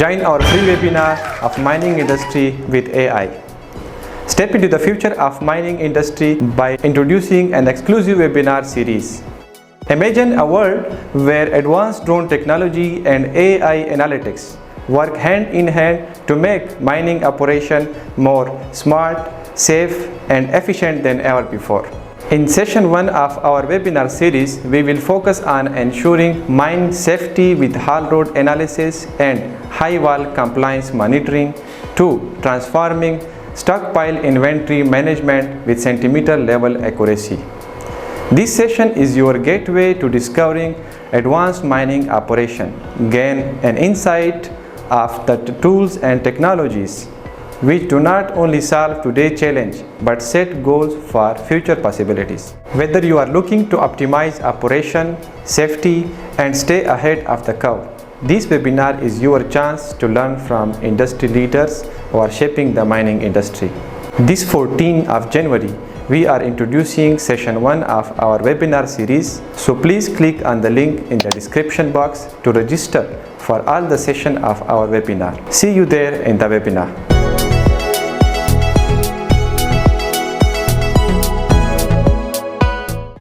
Join our free webinar of mining industry with AI. Step into the future of mining industry by introducing an exclusive webinar series. Imagine a world where advanced drone technology and AI analytics work hand in hand to make mining operation more smart, safe and efficient than ever before. In session 1 of our webinar series, we will focus on ensuring mine safety with haul road analysis and high wall compliance monitoring to transforming stockpile inventory management with centimeter level accuracy. This session is your gateway to discovering advanced mining operation. Gain an insight of the tools and technologies which do not only solve today's challenge but set goals for future possibilities. Whether you are looking to optimize operation, safety and stay ahead of the curve, this webinar is your chance to learn from industry leaders who are shaping the mining industry. This 14th of January, we are introducing session 1 of our webinar series, so please click on the link in the description box to register for all the sessions of our webinar. See you there in the webinar.